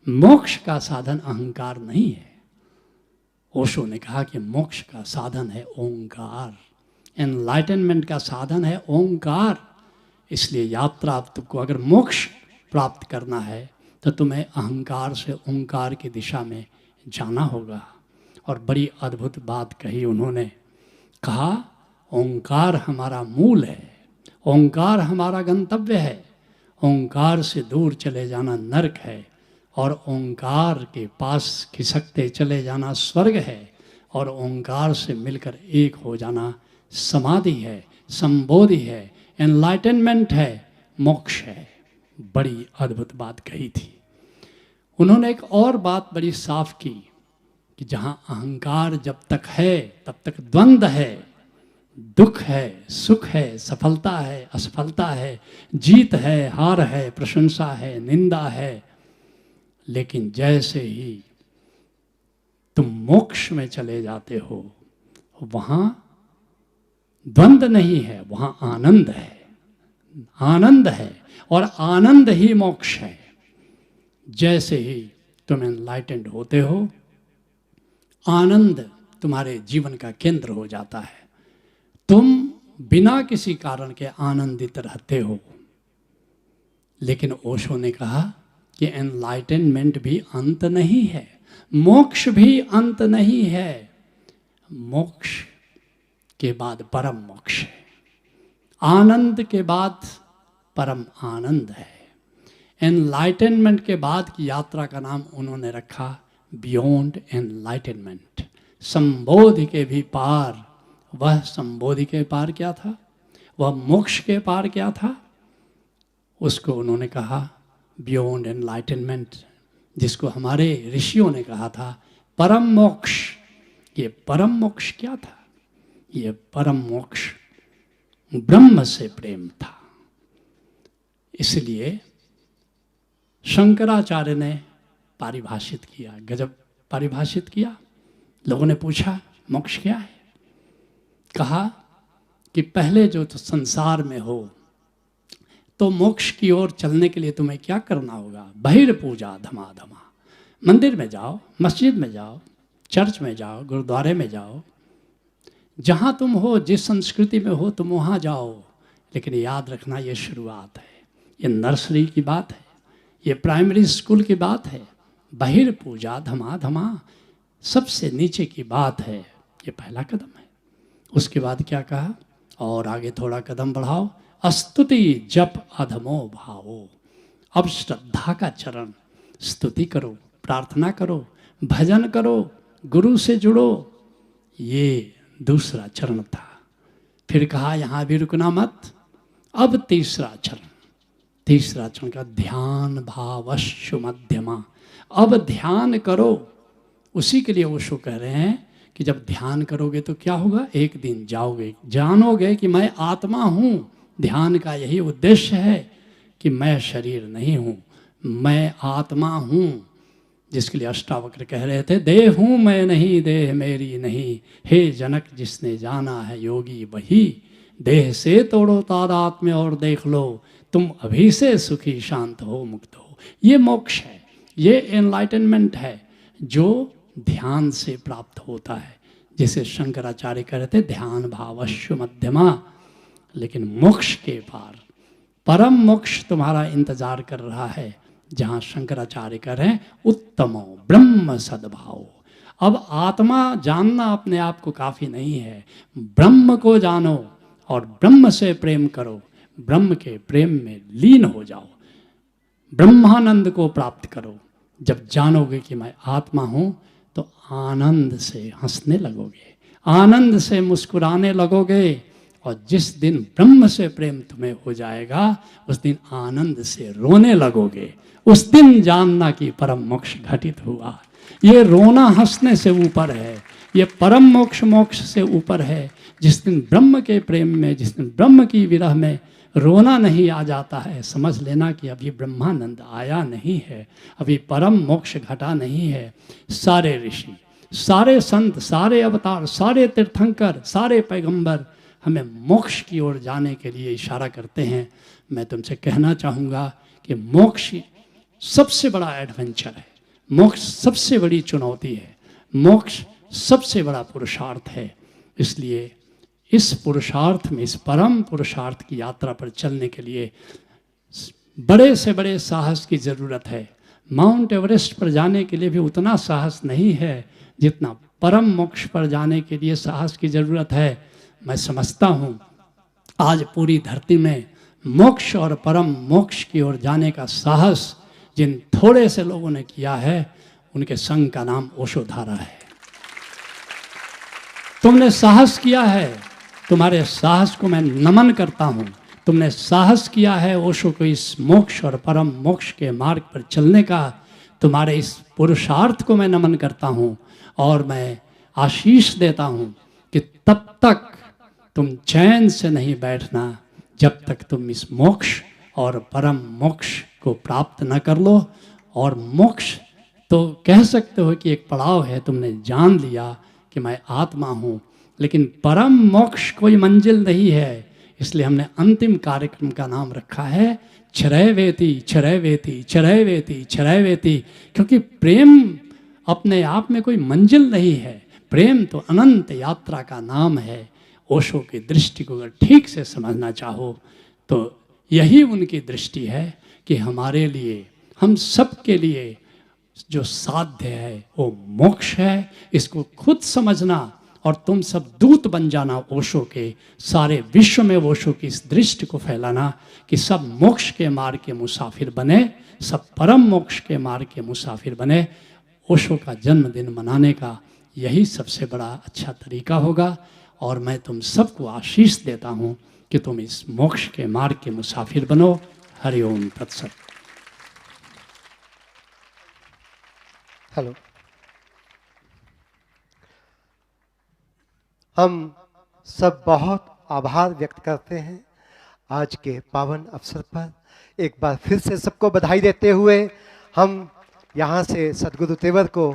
मोक्ष का साधन अहंकार नहीं है। ओशो ने कहा कि मोक्ष का साधन है ओंकार, एनलाइटनमेंट का साधन है ओंकार। इसलिए यात्रा, तुमको अगर मोक्ष प्राप्त करना है तो तुम्हें अहंकार से ओंकार की दिशा में जाना होगा। और बड़ी अद्भुत बात कही उन्होंने, कहा ओंकार हमारा मूल है, ओंकार हमारा गंतव्य है, ओंकार से दूर चले जाना नरक है, और ओंकार के पास खिसकते चले जाना स्वर्ग है, और ओंकार से मिलकर एक हो जाना समाधि है, संबोधि है, एनलाइटनमेंट है, मोक्ष है। बड़ी अद्भुत बात कही थी उन्होंने। एक और बात बड़ी साफ की कि जहाँ अहंकार जब तक है तब तक द्वंद्व है, दुख है, सुख है, सफलता है, असफलता है, जीत है, हार है, प्रशंसा है, निंदा है। लेकिन जैसे ही तुम मोक्ष में चले जाते हो, वहाँ द्वंद्व नहीं है, वहाँ आनंद है, आनंद है, और आनंद ही मोक्ष है। जैसे ही तुम एनलाइटेंड होते हो, आनंद तुम्हारे जीवन का केंद्र हो जाता है, तुम बिना किसी कारण के आनंदित रहते हो। लेकिन ओशो ने कहा कि एनलाइटनमेंट भी अंत नहीं है, मोक्ष भी अंत नहीं है। मोक्ष के बाद परम मोक्ष है, आनंद के बाद परम आनंद है। एनलाइटनमेंट के बाद की यात्रा का नाम उन्होंने रखा बियॉन्ड एनलाइटनमेंट, संबोधि के भी पार। वह संबोधि के पार क्या था? वह मोक्ष के पार क्या था? उसको उन्होंने कहा बियॉन्ड एनलाइटनमेंट, जिसको हमारे ऋषियों ने कहा था परम मोक्ष। ये परम मोक्ष क्या था? ये परम मोक्ष ब्रह्म से प्रेम था। इसलिए शंकराचार्य ने परिभाषित किया, गजब परिभाषित किया। लोगों ने पूछा मोक्ष क्या है? कहा कि पहले जो तो संसार में हो तो मोक्ष की ओर चलने के लिए तुम्हें क्या करना होगा? बहिर्पूजा धमाधमा, मंदिर में जाओ, मस्जिद में जाओ, चर्च में जाओ, गुरुद्वारे में जाओ, जहाँ तुम हो, जिस संस्कृति में हो तुम वहाँ जाओ। लेकिन याद रखना ये शुरुआत है, ये नर्सरी की बात है, ये प्राइमरी स्कूल की बात है। बहिर्पूजा धमाधमा सबसे नीचे की बात है, ये पहला कदम है। उसके बाद क्या कहा? और आगे थोड़ा कदम बढ़ाओ, स्तुति जप अधमो भावो। अब श्रद्धा का चरण, स्तुति करो, प्रार्थना करो, भजन करो, गुरु से जुड़ो, ये दूसरा चरण था। फिर कहा यहाँ भी रुकना मत। अब तीसरा चरण, तीसरा चरण का ध्यान भावश्य मध्यमा। अब ध्यान करो। उसी के लिए ओशो कह रहे हैं कि जब ध्यान करोगे तो क्या होगा? एक दिन जाओगे, जानोगे कि मैं आत्मा हूँ। ध्यान का यही उद्देश्य है कि मैं शरीर नहीं हूँ, मैं आत्मा हूँ। जिसके लिए अष्टावक्र कह रहे थे देह हूँ मैं नहीं, देह मेरी नहीं। हे जनक जिसने जाना है योगी वही, देह से तोड़ो तादात्म्य और देख लो, तुम अभी से सुखी शांत हो मुक्त हो। ये मोक्ष है, ये एनलाइटनमेंट है जो ध्यान से प्राप्त होता है, जिसे शंकराचार्य कह रहे थे ध्यान भावश्य मध्यमा। लेकिन मोक्ष के पार परम मोक्ष तुम्हारा इंतजार कर रहा है, जहाँ शंकराचार्य कह रहे हैं उत्तमो ब्रह्म सद्भाव। अब आत्मा जानना अपने आप को काफ़ी नहीं है, ब्रह्म को जानो और ब्रह्म से प्रेम करो, ब्रह्म के प्रेम में लीन हो जाओ, ब्रह्मानंद को प्राप्त करो। जब जानोगे कि मैं आत्मा हूँ तो आनंद से हंसने लगोगे, आनंद से मुस्कुराने लगोगे, और जिस दिन ब्रह्म से प्रेम तुम्हें हो जाएगा उस दिन आनंद से रोने लगोगे। उस दिन जानना कि परम मोक्ष घटित हुआ। ये रोना हंसने से ऊपर है, ये परम मोक्ष मोक्ष से ऊपर है। जिस दिन ब्रह्म के प्रेम में, जिस दिन ब्रह्म की विरह में रोना नहीं आ जाता है, समझ लेना कि अभी ब्रह्मानंद आया नहीं है, अभी परम मोक्ष घटा नहीं है। सारे ऋषि, सारे संत, सारे अवतार, सारे तीर्थंकर, सारे पैगंबर हमें मोक्ष की ओर जाने के लिए इशारा करते हैं। मैं तुमसे कहना चाहूँगा कि मोक्ष सबसे बड़ा एडवेंचर है, मोक्ष सबसे बड़ी चुनौती है, मोक्ष सबसे बड़ा पुरुषार्थ है। इसलिए इस पुरुषार्थ में, इस परम पुरुषार्थ की यात्रा पर चलने के लिए बड़े से बड़े साहस की ज़रूरत है। माउंट एवरेस्ट पर जाने के लिए भी उतना साहस नहीं है जितना परम मोक्ष पर जाने के लिए साहस की ज़रूरत है। मैं समझता हूँ आज पूरी धरती में मोक्ष और परम मोक्ष की ओर जाने का साहस जिन थोड़े से लोगों ने किया है, उनके संघ का नाम ओशोधारा है। तुमने साहस किया है, तुम्हारे साहस को मैं नमन करता हूँ। तुमने साहस किया है ओशो को इस मोक्ष और परम मोक्ष के मार्ग पर चलने का, तुम्हारे इस पुरुषार्थ को मैं नमन करता हूँ और मैं आशीष देता हूँ कि तब तक तुम चैन से नहीं बैठना जब तक तुम इस मोक्ष और परम मोक्ष को प्राप्त न कर लो। और मोक्ष तो कह सकते हो कि एक पड़ाव है, तुमने जान लिया कि मैं आत्मा हूँ, लेकिन परम मोक्ष कोई मंजिल नहीं है। इसलिए हमने अंतिम कार्यक्रम का नाम रखा है क्षरयवेति क्षरयवेति क्षरयवेति क्षरयवेति, क्योंकि प्रेम अपने आप में कोई मंजिल नहीं है, प्रेम तो अनंत यात्रा का नाम है। ओशो की दृष्टि को अगर ठीक से समझना चाहो तो यही उनकी दृष्टि है कि हमारे लिए, हम सब के लिए जो साध्य है वो मोक्ष है। इसको खुद समझना और तुम सब दूत बन जाना ओशो के, सारे विश्व में ओशो की इस दृष्टि को फैलाना कि सब मोक्ष के मार्ग के मुसाफिर बने, सब परम मोक्ष के मार्ग के मुसाफिर बने। ओशो का जन्मदिन मनाने का यही सबसे बड़ा अच्छा तरीका होगा और मैं तुम सबको आशीष देता हूँ कि तुम इस मोक्ष के मार्ग के मुसाफिर बनो। हरि ओम तत्सत। हेलो, हम सब बहुत आभार व्यक्त करते हैं आज के पावन अवसर पर। एक बार फिर से सबको बधाई देते हुए हम यहाँ से सदगुरु तेवर को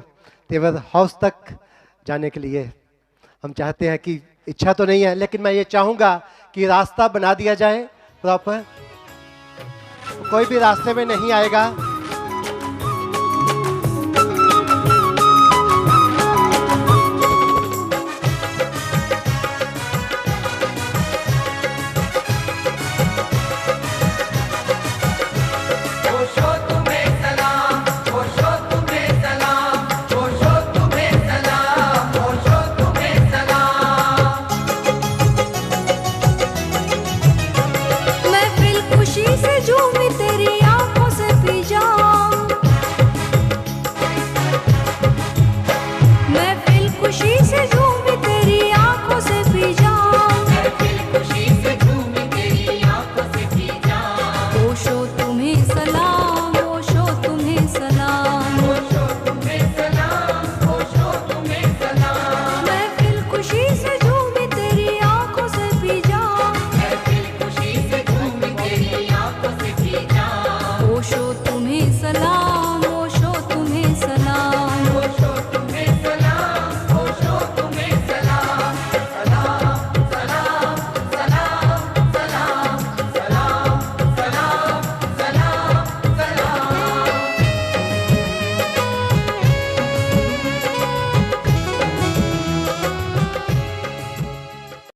तेवर हाउस तक जाने के लिए हम चाहते हैं कि इच्छा तो नहीं है, लेकिन मैं ये चाहूँगा कि रास्ता बना दिया जाए प्रॉपर, कोई भी रास्ते में नहीं आएगा।